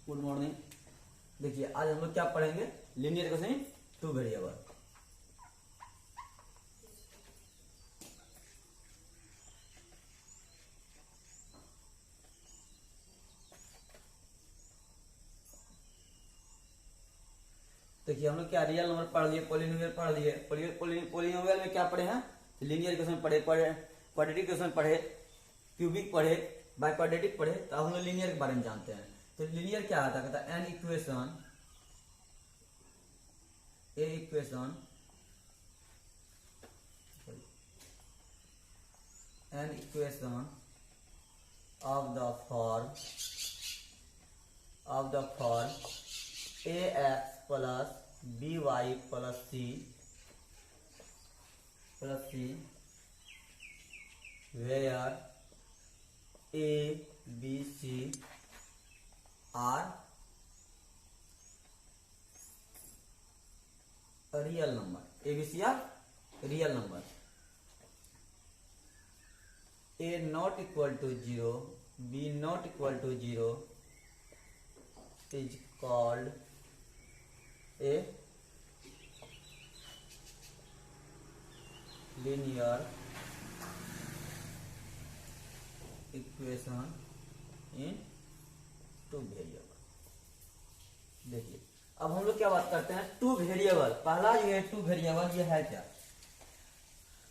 Good morning. देखिए आज हम लोग क्या पढ़ेंगे, linear equation in two variable. देखिए हम लोग क्या रियल नंबर पढ़ लिए, पॉलिनोमियल पढ़ लिए। पॉलिनोमियल में क्या पढ़े हैं, लीनियर इक्वेशन पढ़े, क्वाड्रेटिक इक्वेशन पढ़े, क्यूबिक पढ़े, बाय क्वाड्रेटिक पढ़े। तो अब हम लोग लीनियर के बारे में जानते हैं। तो लीनियर क्या आता है, कहता है an equation of the form ax plus by plus c where a b c are real number, a b c are real number, a not equal to 0, b not equal to 0 is called a linear equation in two variable. देखिए अब हम लोग क्या बात करते हैं, two variable. पहला जो है टू वेरिएबल, ये है क्या,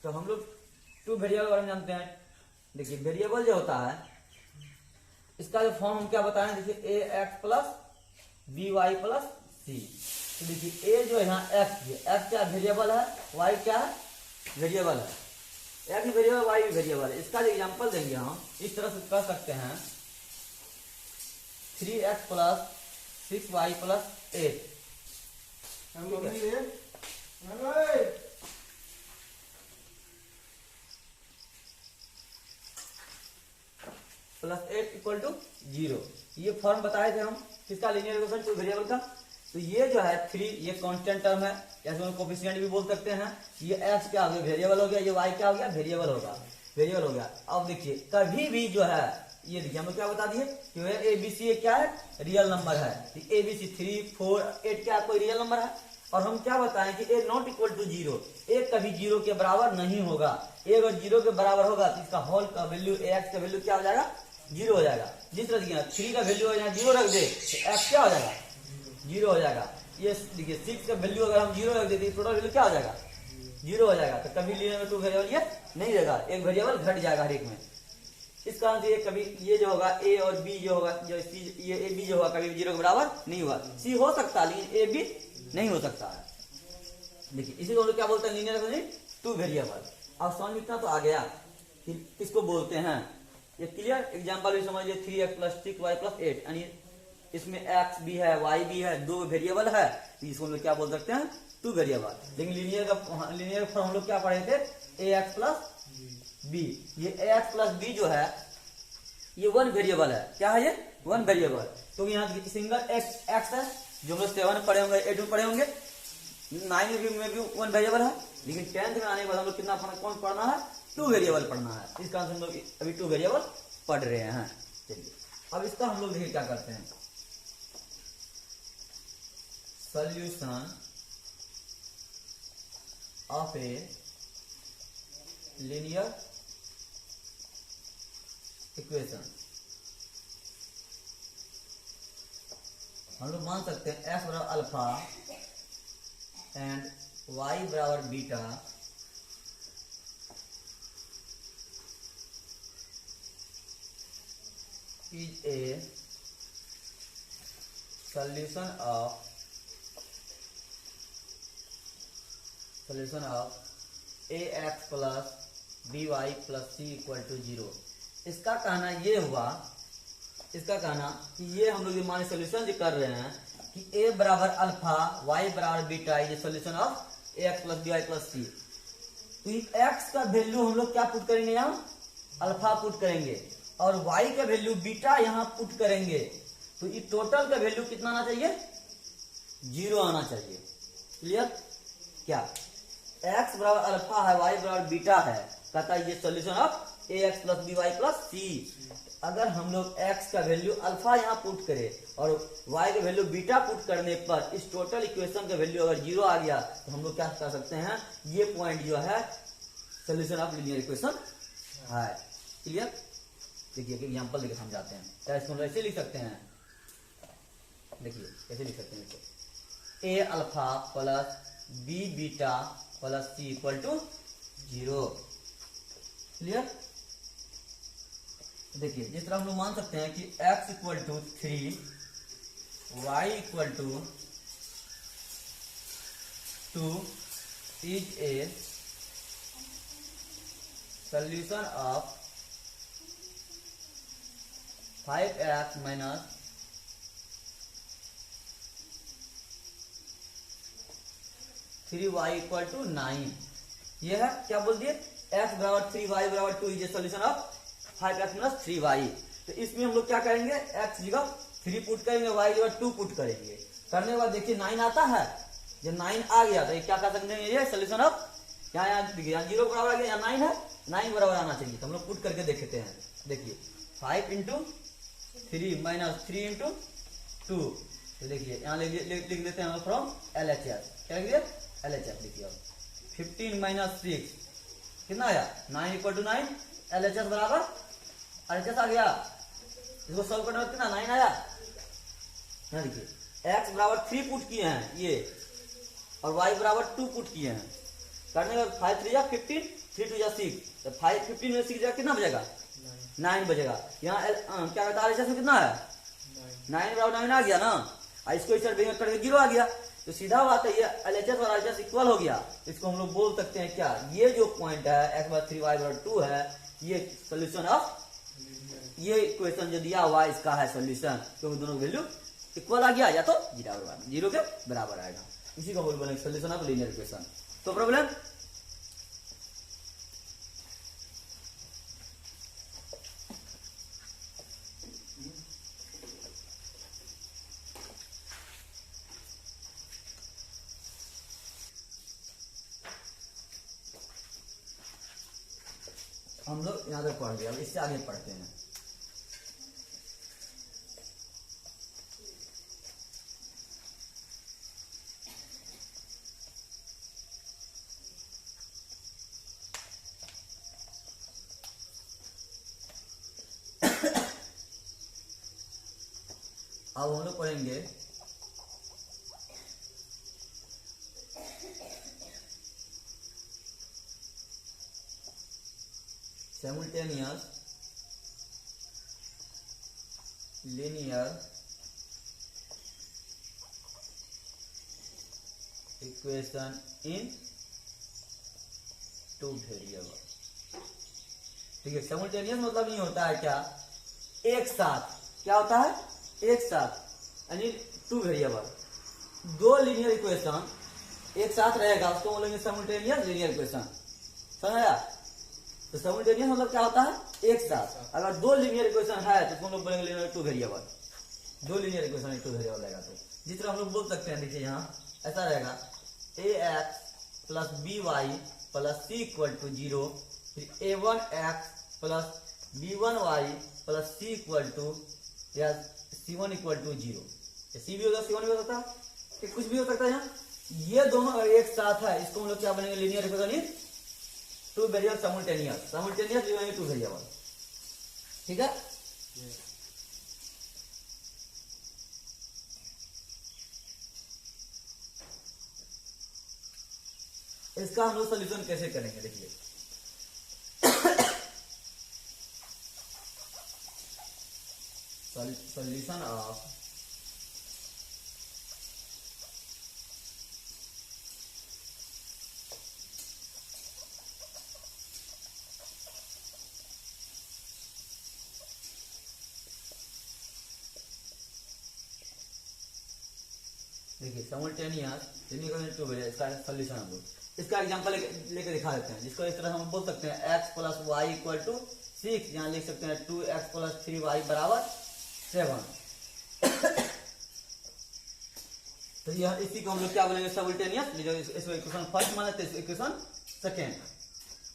तो हम लोग टू वेरिएबल बारे में जानते हैं। देखिए वेरिएबल जो होता है इसका जो फॉर्म हम क्या बताएं, देखिए A X plus B Y plus C. तो देखिए ए जो है यहाँ एक्स क्या वेरिएबल है, वाई क्या है वेरिएबल है, एक्स वेरिएबल वाई भी वेरिएबल है। इसका जो एग्जांपल देंगे हम इस तरह से कर सकते हैं 3x plus 6y plus 8 plus 8 equal to 0। ये फॉर्म बताए थे हम किसका, लीनियर इक्वेशन टू वेरिएबल का। तो ये जो है 3, ये कांस्टेंट टर्म है, या कोफिशिएंट भी बोल सकते हैं। ये x क्या हो गया वेरिएबल हो गया, ये y क्या हो गया वेरिएबल हो गया। अब देखिए कभी भी जो है, ये देखिए हम क्या बता दिए कि ए बी सी क्या है रियल नंबर है। ए बी सी 3, 4, 8 क्या कोई रियल नंबर है। और हम क्या बताएं कि ए नॉट इक्वल टू 0, ए कभी 0 के बराबर नहीं होगा। ए अगर 0 के बराबर होगा तो इसका होल का वैल्यू ए एक्स का वैल्यू क्या हो जाएगा 0 हो जाएगा। जिस तरह दिया 3 का वैल्यू यहाँ 0 रख दे तो एक्स क्या हो जाएगा 0 हो जाएगा। ये देखिए 6 का वैल्यू अगर हम 0 रख देते टोटल वैल्यू क्या हो जाएगा 0 हो जाएगा। तो कभी लीनियर में टू वेरिएबल ये नहीं रहेगा, एक वेरिएबल घट जाएगा हर एक में। इस कारण से ये कभी ये जो होगा ए और बी जो होगा, जो सी ये ए बी जो होगा कभी 0 के बराबर नहीं हुआ। सी हो सकता है लेकिन ए बी नहीं हो सकता है। देखिए इसी को क्या बोलते हैं लीनियर इक्वेशन टू वेरिएबल। अब समझ इतना तो आ गया कि किसको बोलते हैं, ये क्लियर। एग्जांपल भी समझ लिया 3x प्लस 6y प्लस 8, यानी इसमें x भी है y भी है, दो वेरिएबल है, इसको हम लोग क्या बोल सकते हैं टू वेरिएबल। लेकिन लीनियर फॉर्म हम लोग क्या पढ़े थे ax प्लस बी। ये ax प्लस बी जो है ये वन वेरिएबल है। क्या है ये वन वेरिएबल। तो यहाँ सिंगल x है जो हम लोग 7 में पढ़े होंगे, 8 में पढ़े होंगे, 9 में भी वन वेरिएबल है। लेकिन 10th में आने के बाद हम लोग कितना कौन पढ़ना है टू वेरिएबल पढ़ना है। इस कारण से हम लोग अभी टू वेरिएबल पढ़ रहे हैं। चलिए अब इसका हम लोग देखिए क्या करते हैं, solution of a linear equation. हम लोग मान सकते हैं x बराबर अल्फा एंड y बराबर beta is a solution of ax plus by plus c equal to 0। इसका कहना ये हुआ, इसका कहना कि ये हम लोग मान सोल्यूशन जो कर रहे हैं कि a बराबर अल्फा y बराबर बीटा ये solution of ax plus by plus c। तो x का वैल्यू हम लोग क्या पुट करेंगे, यहाँ अल्फा पुट करेंगे और y का वैल्यू बीटा यहाँ पुट करेंगे। तो ये टोटल का वैल्यू कितना आना चाहिए 0 आना चाहिए। क्लियर। क्या x बराबर अल्फा है y बराबर बीटा है, कहता है ये solution of A X plus B Y plus C. अगर हम लोग x का वैल्यू अल्फा यहाँ पुट करें और y का वैल्यू बीटा पुट करने पर इस टोटल इक्वेशन का वैल्यू अगर 0 आ गया तो हम लोग क्या कर सकते हैं, ये पॉइंट जो है सोल्यूशन ऑफ लीनियर इक्वेशन है। क्लियर? देखिए एग्जांपल देके समझाते हैं। क्या इसको ऐसे लिख सकते हैं, देखिए कैसे लिख सकते हैं इसको, A alpha plus B beta plus C equal to 0। Clear? देखिए जिस तरह हम लोग मान सकते हैं कि x equal to 3, y equal to 2 is a solution of 5x minus 3y equal to 9। ये है क्या बोल दिए, x बराबर 3 y बराबर 2 is a solution of 5x minus 3y। तो इसमें हम लोग क्या करेंगे, x जगह 3 पुट करेंगे, y जगह 2 पुट करेंगे। करने के बाद देखिए 9 आता है, जब 9 आ गया तो ये क्या कर सकते हैं, ये सोल्यूशन ऑफ यहाँ देखिए यहाँ 0 बराबर आ गया, यहाँ 9 है, 9 बराबर आना चाहिए। तो हम लोग पुट करके देखते हैं। देखिए 5 इंटू 3 माइनस 3 इंटू 2। तो देखिए यहाँ लिख देते हैं फ्रॉम LHS। क्या लिख दिया, LHS लिखिए। अब 15 माइनस 6 कितना आया, 9 इक्वल टू 9। LHS बराबर LHS आ गया, इसको सॉल्व करने में कितना 9 आया। यहाँ देखिए x बराबर 3 पुट किए हैं ये, और y बराबर 2 पुट किए हैं। करने के बाद 5 3 जा 15, 3 2 जा 6, तो 5 15 में 6 जा कितना बचेगा, 9 बचेगा। यहाँ क्या कहता है LHS में कितना है, 9 बराबर 9 आ गया ना। इसको इस तरह करके 0 आ गया, तो सीधा बात है ये LHS और RHS इक्वल हो गया। इसको हम लोग बोल सकते हैं क्या, ये जो पॉइंट है x बराबर 3 y बराबर 2 है, ये सोल्यूशन ऑफ ये इक्वेशन जो दिया हुआ इसका है सोल्यूशन, क्योंकि दोनों वैल्यू इक्वल आ गया या तो 0 के बराबर आएगा। इसी को बोल बनेगा सोल्यूशन ऑफ लीनियर इक्वेशन। तो प्रॉब्लम हम लोग यहाँ तक पढ़ गए, अब इससे आगे पढ़ते हैं। अब हम लोग पढ़ेंगे simultaneous linear equation in 2 variable. ठीक है, simultaneous मतलब नहीं होता है क्या, एक साथ। क्या होता है, एक साथ, यानी 2 वेरिएबल, 2 लीनियर इक्वेशन एक साथ रहेगा, उसको बोलेंगे simultaneous linear equation। समझा? तो साइमल्टेनियस मतलब क्या होता है, एक साथ। अगर 2 लीनियर इक्वेशन है तो हम लोग बोलेंगे linear 2 variable. 2 linear equation 2 variable रहेगा। तो जिस तरह हम लोग बोल सकते हैं, देखिए यहाँ ऐसा रहेगा ax plus by plus c equal to 0, फिर a1x plus b1y plus c equal to या c1 इक्वल टू 0। c भी होगा, c1 भी हो सकता है, कुछ भी हो सकता है। यहाँ ये दोनों अगर एक साथ है, इसको हम लोग क्या बनेंगे, linear equation in 2 variable simultaneous. Simultaneous 2 variable. ठीक है, इसका हम लोग सोल्यूशन कैसे करेंगे, देखिए सोल्यूशन ऑफ देखिए साइमल्टेनियस लीनियर 2 वेरिएबल, इसका सोल्यूशन हम लोग इसका एग्जांपल लेके दिखा देते हैं, जिसको इस तरह हम बोल सकते हैं x plus y equal to 6। यहाँ लिख सकते हैं 2x प्लस 3y बराबर 7। तो यह इसी को हम लोग क्या बोलेंगे, साइमल्टेनियस। इसको इक्वेशन फर्स्ट माने तो इक्वेशन सेकेंड।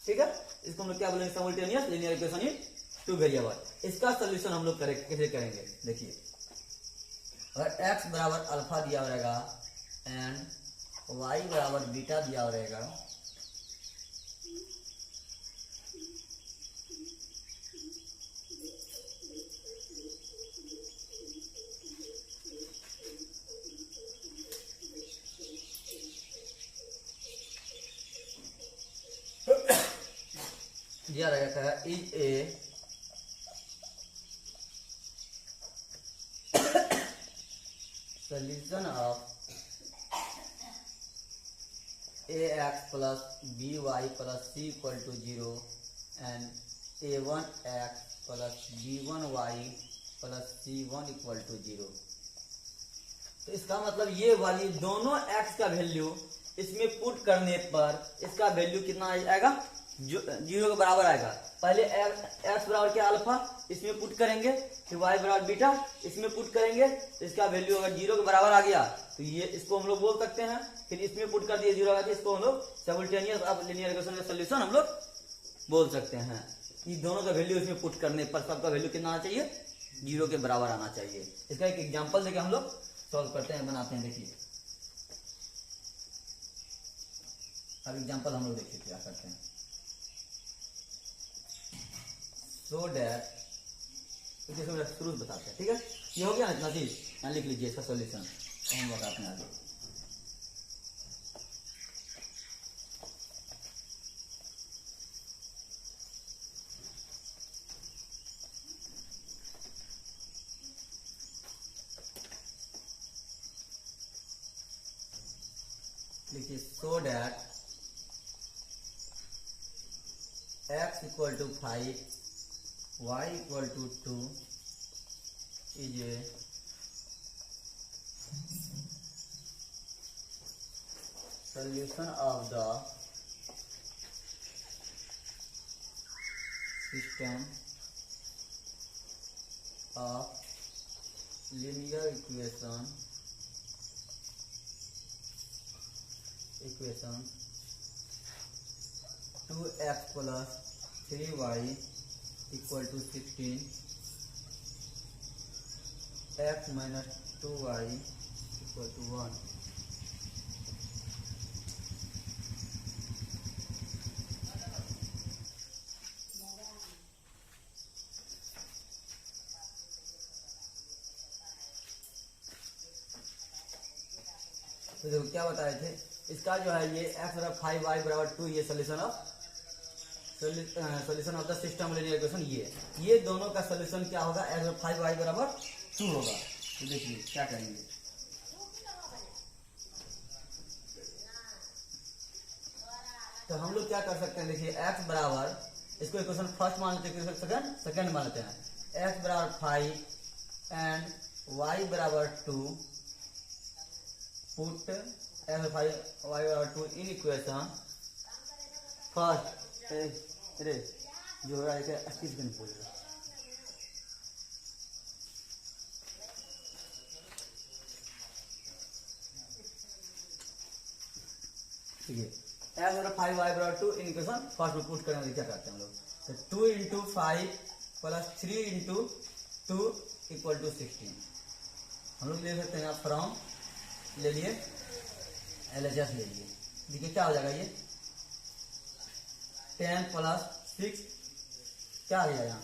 ठीक है, इसको हम लोग क्या बोलेंगे, simultaneous linear equation in two variable. इसका सोल्यूशन हम लोग कैसे करेंगे, देखिए अगर x बराबर अल्फा दिया रहेगा एंड y बराबर बीटा दिया रहेगा, दिया रहेगा is a solution of ax plus by plus c equal to 0 and a1x plus b1y plus c1 equal to 0। तो इसका मतलब ये वाली दोनों x का वैल्यू इसमें पुट करने पर इसका वैल्यू कितना आएगा, 0 के बराबर आएगा। पहले x बराबर क्या अल्फा इसमें पुट करेंगे, फिर y बराबर बीटा इसमें पुट करेंगे, तो इसका वैल्यू अगर 0 के बराबर आ गया तो ये इसको हम लोग बोल सकते हैं, फिर इसमें पुट कर दिए 0 आ गया, इसको हम लोग साइमल्टेनियस अब लीनियर इक्वेशन का सॉल्यूशन हम लोग बोल सकते हैं। ये दोनों का वैल्यू इसमें पुट करने पर सबका वैल्यू कितना आना चाहिए, 0 के बराबर आना चाहिए। इसका एक एग्जाम्पल देके हम लोग सॉल्व करते हैं, बनाते हैं। देखिए अब एग्जाम्पल हम लोग देखिए क्या करते हैं। सो डैट शुरू बताते हैं, ठीक है, ये हो गया ना इतना चीज, यहाँ लिख लीजिए इसका सॉल्यूशन, तो हम बताते हैं आगे। लिखिए so that x equal to 5 y equal to 2 is a solution of the system of linear equation 2x plus 3y equal to 16, x minus 2y equal to 1। तो देखो क्या बताए थे, इसका जो है ये x बराबर 5y बराबर 2, ये solution of the system linear equation, ये दोनों का सोल्यूशन क्या होगा, x बराबर 5y बराबर 2 होगा। तो देखिए क्या करेंगे, तो हम लोग क्या कर सकते हैं, देखिए x बराबर, इसको इक्वेशन फर्स्ट मान लेते हैं, सेकंड मान लेते हैं। x बराबर 5 एंड y बराबर 2, पुट x बराबर 5 y बराबर 2 इन इक्वेशन फर्स्ट। अरे जो हो रहा है क्या, 21 सेकंड बोलेगा। ठीक है, x बराबर 5 y बराबर 2 इन इक्वेशन फर्स्ट में पुट करने क्या करते हैं हम लोग, तो 2 into 5 plus 3 into 2 equal to 16। हम लोग ले सकते हैं यहाँ फ्रॉम ले लिए, LHS ले लिए। देखिए क्या हो जाएगा, ये 10 प्लस 6 क्या आ गया, यहाँ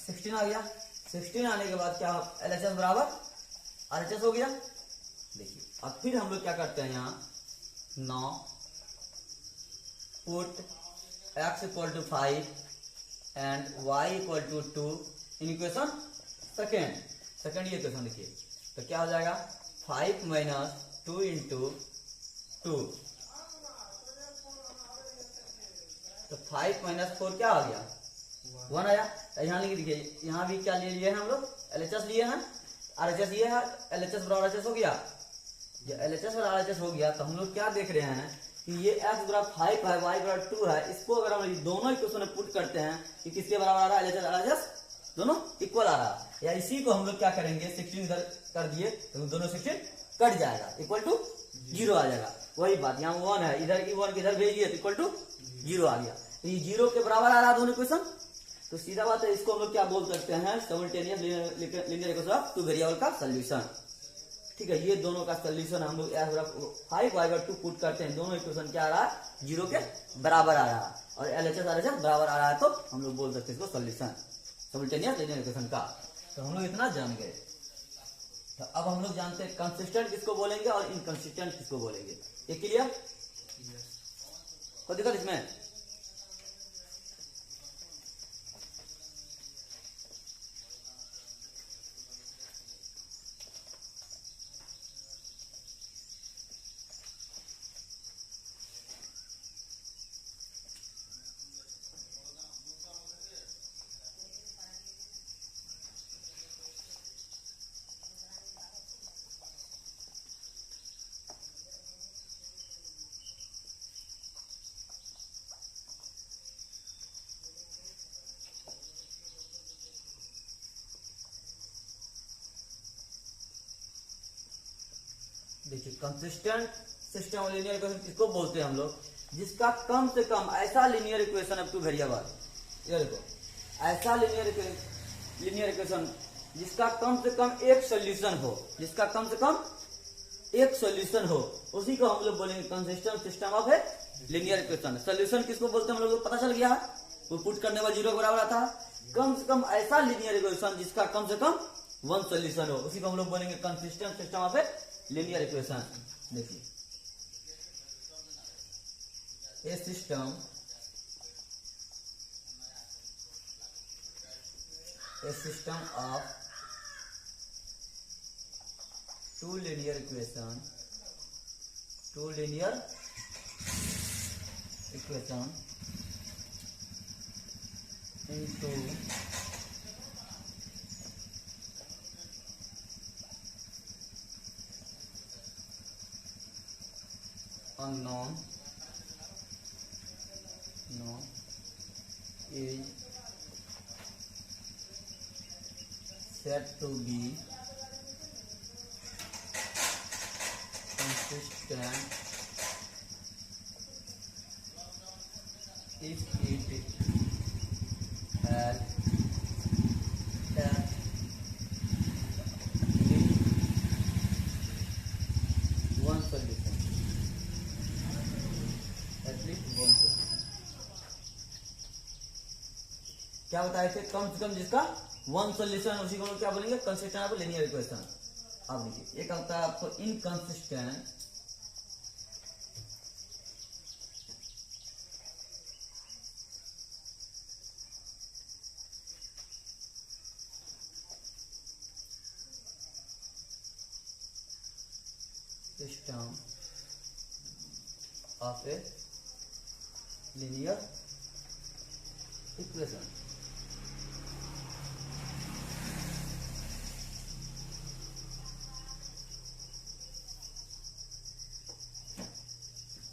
16 आ गया। 16 आने के बाद क्या LHS बराबर RHS हो गया। देखिए अब फिर हम लोग क्या करते हैं, यहाँ 9 put x equal to 5 and y equal to 2 in equation second ये इक्वेशन देखिए, तो क्या हो जाएगा 5 माइनस 2 इंटू 2, तो 5 माइनस 4 क्या आ गया, 1 आया। यहाँ लिख देखिए, यहाँ भी क्या ले लिए हैं हम लोग, LHS लिए हैं, RHS लिए है, LHS बराबर RHS हो गया। जब LHS और RHS हो गया तो हम लोग क्या देख रहे हैं कि ये x बराबर 5 है, y बराबर 2 है, इसको अगर हम दोनों इक्वेशन में पुट करते हैं कि किसके बराबर आ रहा है, LHS RHS दोनों इक्वल आ रहा है। या इसी को हम लोग क्या करेंगे, 16 इधर कर दिए तो दोनों 16 कट जाएगा, इक्वल टू 0 आ जाएगा। वही बात यहाँ 1 है, इधर की 1 इधर भेज दिए तो इक्वल टू जीरो आ गया, तो ये जीरो के बराबर आ रहा है दोनों इक्वेशन। तो सीधा बात है, इसको हम लोग क्या बोल सकते हैं, simultaneous linear equation of to variable का सोल्यूशन। ठीक है, ये दोनों का सोल्यूशन हम लोग 5/2 पुट करते हैं, दोनों इक्वेशन क्या आ रहा है, जीरो के बराबर आ रहा है, और LHS RHS बराबर आ रहा है, तो हम लोग बोल सकते हैं इसको सोल्यूशन सिमल्टेनियस लीनियर इक्वेशन का। तो हम लोग इतना जान गए। तो अब हम लोग जानते हैं कंसिस्टेंट किसको बोलेंगे और इनकंसिस्टेंट किसको बोलेंगे। ये क्लियर कोई दिक्कत इसमें? देखिए, consistent system of linear equation किसको बोलते हैं हम लोग, जिसका कम से कम ऐसा linear equation up two variable, ये देखो ऐसा लीनियर इक्वेशन जिसका कम से कम एक सॉल्यूशन हो, जिसका कम से कम एक सॉल्यूशन हो, उसी को हम लोग बोलेंगे consistent system of a linear equation. Solution किसको बोलते हैं हम लोग पता चल गया है, वो पुट करने वाला जीरो के बराबर आता है। कम से कम ऐसा लीनियर इक्वेशन जिसका कम से कम वन सॉल्यूशन हो, उसी को हम लोग बोलेंगे consistent system of a linear equation. देखिए, a system of two linear equation into unknown is said to be consistent if it has at least one solution. क्या बताए थे, कम से कम जिसका वन सोल्यूशन, उसी को हम लोग क्या बोलेंगे, कंसिस्टेंट ऑफ लीनियर इक्वेशन। अब देखिए, एक होता है आपको inconsistent system of a linear equation.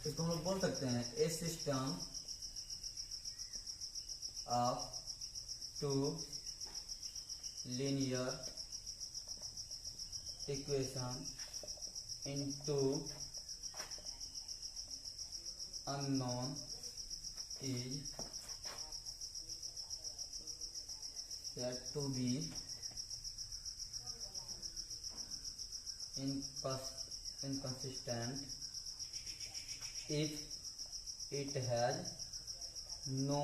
इसको हम लोग बोल सकते हैं a system of two linear equation into unknown is said to be inconsistent if it has no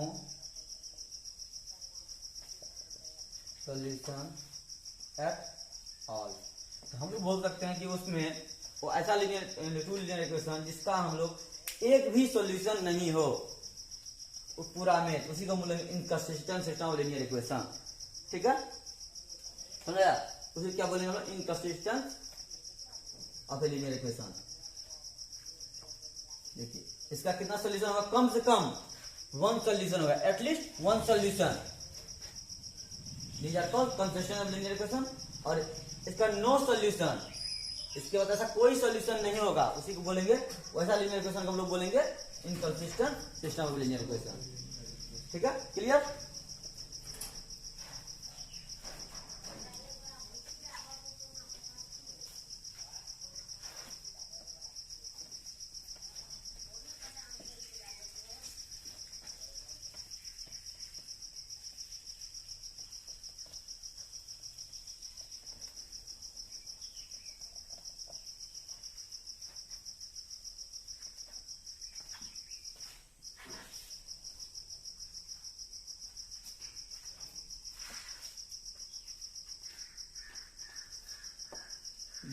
solution at all। तो हम लोग बोल सकते हैं कि उसमें वो ऐसा टू लीनियर इक्वेशन जिसका हम लोग एक भी सॉल्यूशन नहीं हो उस पूरा में, उसी को बोलेंगे inconsistent system of linear equation. ठीक है, समझा? उसे क्या बोलेंगे हम लोग, inconsistent of a linear equation. देखिए, इसका कितना सोल्यूशन होगा, कम से कम वन सोल्यूशन होगा, at least one solution. These are called consistent of linear equation. और इसका नो सोल्यूशन, इसके बाद ऐसा कोई सोल्यूशन नहीं होगा, उसी को बोलेंगे, वैसा लीनियर इक्वेशन को हम लोग बोलेंगे inconsistent system of linear equation. ठीक है, क्लियर?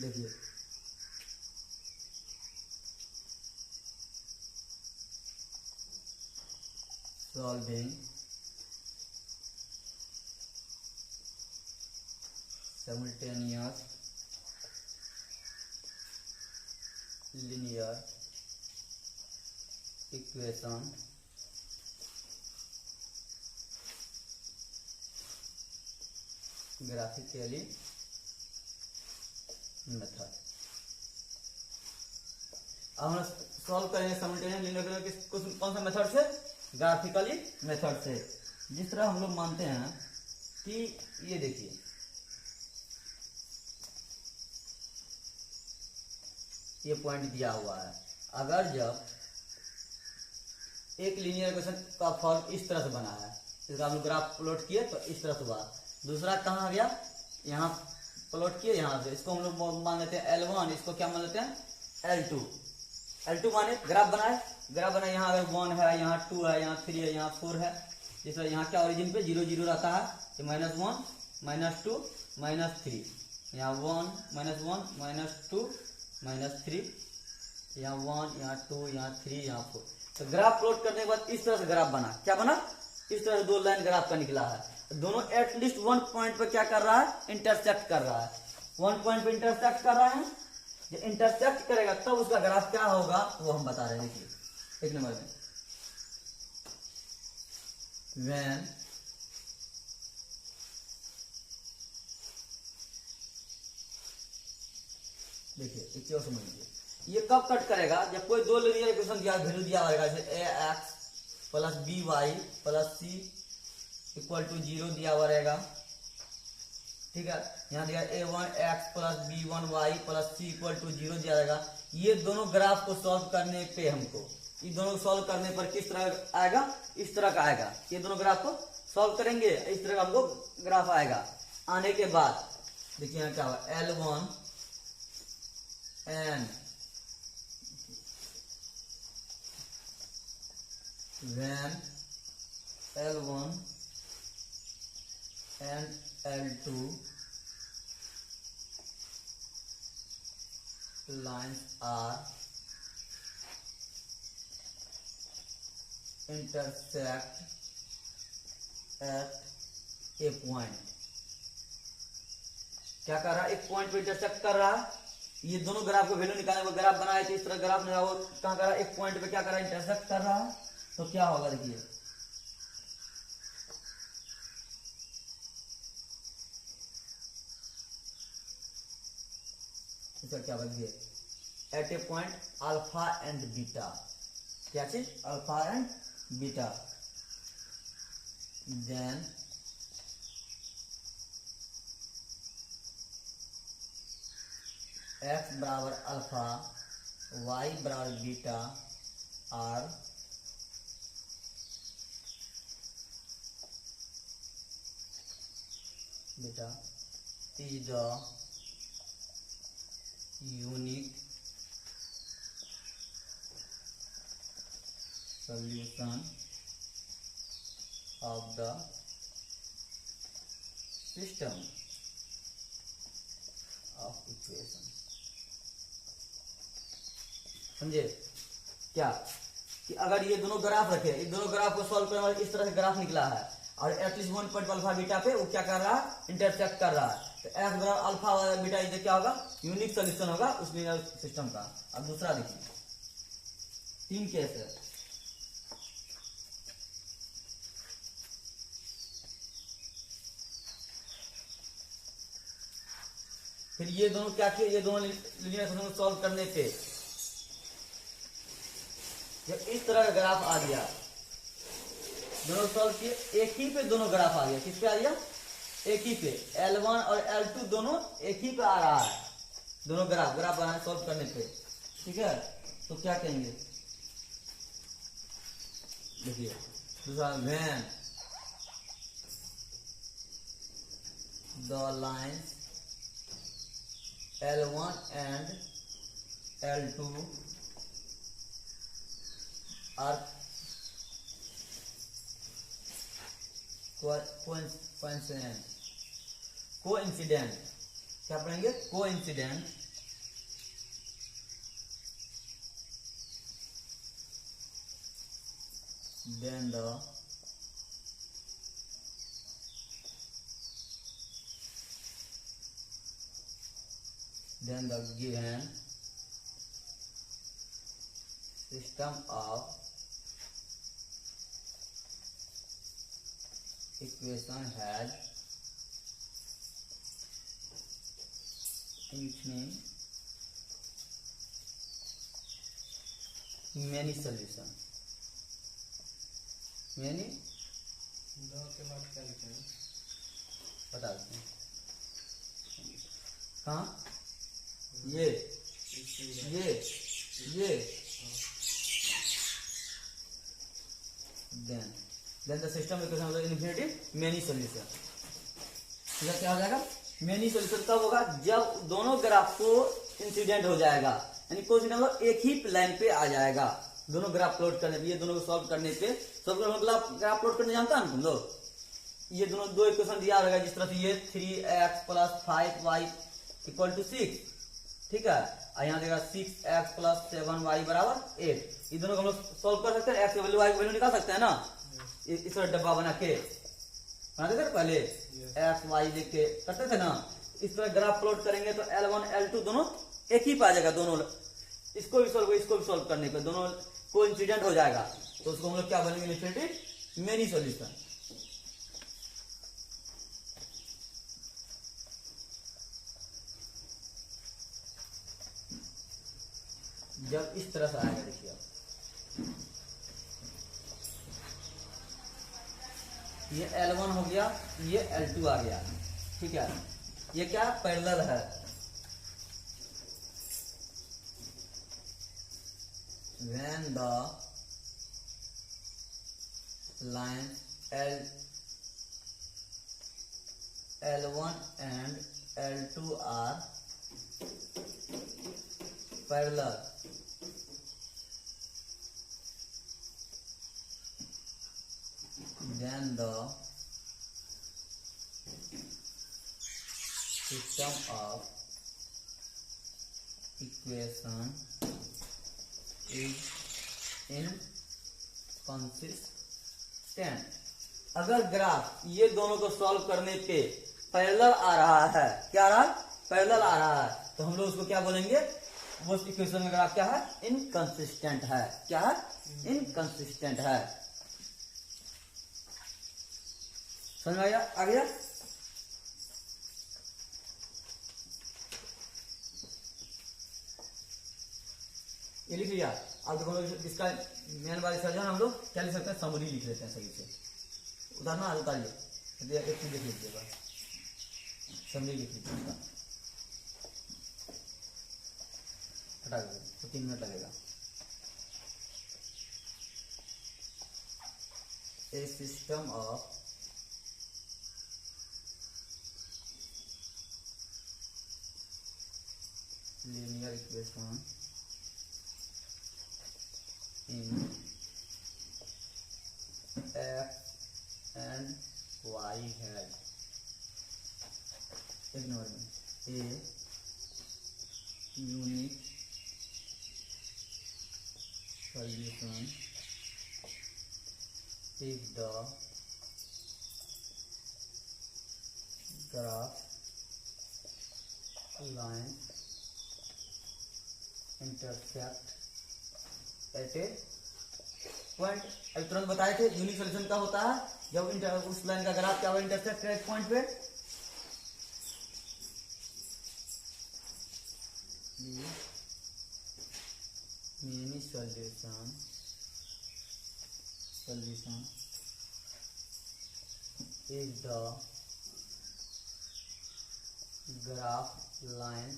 देखिए solving simultaneous linear equation graphically method. अब हम सॉल्व करेंगे simultaneous linear equation कौन सा मेथड से? ग्राफिकली मेथड से। जिस तरह हम लोग मानते हैं कि ये देखिए ये पॉइंट दिया हुआ है, अगर जब एक लीनियर इक्वेशन का फॉर्म इस तरह से बना है, इसका हम लोग ग्राफ प्लॉट किए तो इस तरह से हुआ। दूसरा कहाँ गया? यहाँ प्लॉट किए यहाँ से, इसको हम लोग मान लेते हैं L1, इसको क्या मान लेते हैं L2। L2 माने ग्राफ बनाए यहाँ अगर 1 है, यहाँ 2 है, यहाँ 3 है, यहाँ 4 है। जिस तरह यहाँ क्या ओरिजिन पे 0 0 रहता है तो -1 -2 -3, यहाँ 1 -1 -2 -3, यहाँ 1 यहाँ 2 यहाँ 3 यहाँ 4। तो ग्राफ प्लॉट करने के बाद इस तरह से ग्राफ बना, क्या बना? इस तरह से दो लाइन ग्राफ का निकला है। दोनों एटलीस्ट 1 पॉइंट पे क्या कर रहा है? इंटरसेक्ट कर रहा है। 1 पॉइंट पे इंटरसेक्ट कर रहा है। जब इंटरसेक्ट करेगा तब उसका ग्राफ क्या होगा वो हम बता रहे हैं। देखिए 1 नंबर में when देखिए एक और समझ लीजिए, ये कब कट करेगा? जब कोई दो लीनियर इक्वेशन दिया वैल्यू दिया होगा, जैसे ax + by + c = 0 दिया हुआ रहेगा, ठीक है। यहाँ दिया a1x + b1y + c = 0 दिया रहेगा। ये दोनों ग्राफ को सॉल्व करने पे हमको, ये दोनों सॉल्व करने पर किस तरह आएगा? इस तरह का आएगा। ये दोनों ग्राफ को सॉल्व करेंगे, इस तरह का हमको ग्राफ आएगा। आने के बाद देखिए यहाँ क्या हुआ, L1 and when L1 and L2 lines are intersect at a point। क्या कर रहा है? एक पॉइंट पे इंटरसेक्ट कर रहा है। ये दोनों ग्राफ को वैल्यू निकालने को ग्राफ बनाए थे, इस तरह ग्राफ नहीं वो कहाँ कर रहा है? एक पॉइंट पे क्या कर रहा है? इंटरसेक्ट कर रहा है। तो क्या होगा देखिए, इसका क्या बन गया? At a point alpha and beta. क्या चीज? Alpha and beta. Then x बराबर अल्फा, y बराबर beta are beta is the unique solution of the system of equation। समझे क्या? कि अगर ये दोनों ग्राफ रखे, ये दोनों ग्राफ को सॉल्व करने वाले इस तरह से ग्राफ निकला है और एटलीस्ट 1 पॉइंट अल्फा बीटा पे वो क्या कर रहा है? इंटरसेक्ट कर रहा है। तो एक्स बराबर अल्फा बीटा इज क्या होगा? यूनिक सोल्यूशन होगा उस लीनियर सिस्टम का। अब दूसरा देखिए, 3 केस है। फिर ये दोनों क्या किए? ये दोनों लीनियर सिस्टम को सॉल्व करने पे जब इस तरह का ग्राफ आ गया, दोनों सॉल्व किए, एक ही पे दोनों ग्राफ आ गया। किस पे आ गया? एक ही पे। L1 और L2 दोनों एक ही पे आ रहा है, दोनों ग्राफ बनाए सॉल्व करने पे, ठीक है। तो क्या कहेंगे देखिए दूसरा, when the lines L1 and L2 are coincident, क्या पढ़ेंगे? coincident then the given system of equation has many solution। many के बाद क्या लिखे हैं? बता देते हैं कहाँ ये then the system equation of the infinity many solution। क्या हो जाएगा? मेनी सॉल्यूशन कब होगा? जब दोनों ग्राफ को इंसिडेंट हो जाएगा, यानी कोइंसिडेंट मतलब एक ही लाइन पे आ जाएगा। दोनों ग्राफ प्लॉट करने पे, ये दोनों को सॉल्व करने पे, सॉल्व करने मतलब ग्राफ प्लॉट करने जानता है तुम लोग? ये दोनों दो इक्वेशन दिया रहेगा, जिस तरह से ये 3x + 5y = 6, ठीक है। और यहाँ देगा 6x + 7y = 8। ये दोनों को हम लोग सॉल्व कर सकते हैं, x की वैल्यू y की वैल्यू निकाल सकते हैं ना। इस तरह डब्बा बना के बनाते थे पहले, x y लिख के करते थे ना। इस तरह ग्राफ प्लॉट करेंगे तो L1 L2 दोनों एक ही पा जाएगा। दोनों इसको भी सॉल्व करने पे दोनों कोइंसिडेंट हो जाएगा, तो उसको हम लोग क्या बोलेंगे? Infinity many solution. जब इस तरह से आएगा, देखिए आप, ये L1 हो गया, ये L2 आ गया, ठीक है। ये क्या पैरेलल है, when the line L1 and L2 are parallel, then the system of equation is inconsistent। अगर ग्राफ ये दोनों को सॉल्व करने पे पैरेलल आ रहा है, क्या आ रहा है? पैरेलल आ रहा है, तो हम लोग उसको क्या बोलेंगे? वो इक्वेशन में ग्राफ क्या है? इनकंसिस्टेंट है। क्या है? इनकंसिस्टेंट है। समझ में आ गया? ये लिख लिया। अब देखो इसका मेन वाले सर्जन हम लोग क्या लिख सकते हैं? समरी लिख लेते हैं सही से। उदाहरण उतारिए, एक चीज लिख लीजिएगा, समरी लिख लीजिए, हटा दीजिए, तो 3 मिनट लगेगा। A system of linear equation in x and y has, ignore me, a unique solution if the graph line intersect at a point. अभी तुरंत बताए थे यूनिक सॉल्यूशन का होता है जब उस लाइन का ग्राफ क्या हुआ? इंटरसेक्ट करे पॉइंट पे। Many solution is the graph line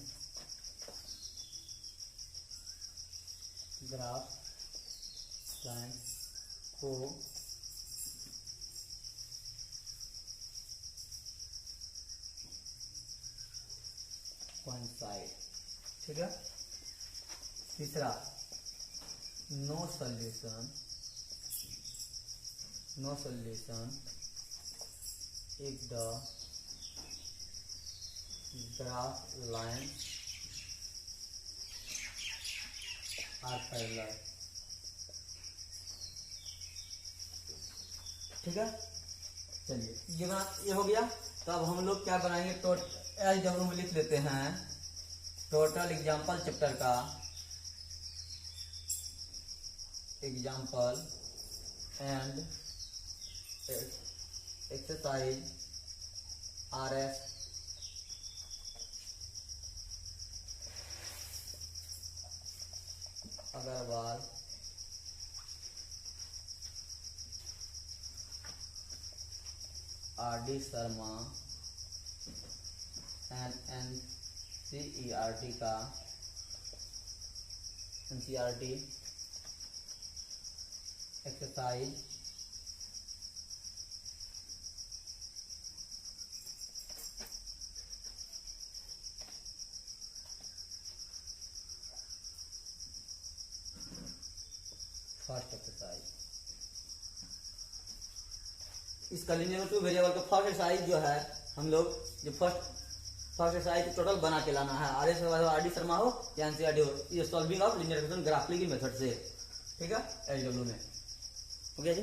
को coincide, ठीक है। तीसरा, no solution if the graph lines are parallel। ठीक है, चलिए ये हो गया। तो अब हम लोग क्या बनाएंगे, एलडब्ल्यू में लिख लेते हैं टोटल एग्जाम्पल चैप्टर का example and exercise RS Agarwal RD Sharma NCERT का NCERT एक्सरसाइज फर्स्ट एक्सरसाइज। इसका लीनियर टू वेरिएबल का फर्स्ट एक्सरसाइज जो है हम लोग जो फर्स्ट एक्सरसाइज टोटल बना के लाना है, RS RD शर्मा हो या NCERT हो, ये solving of linear equation graphically method से, ठीक है, एलडब्ल्यू में। हो गया जी।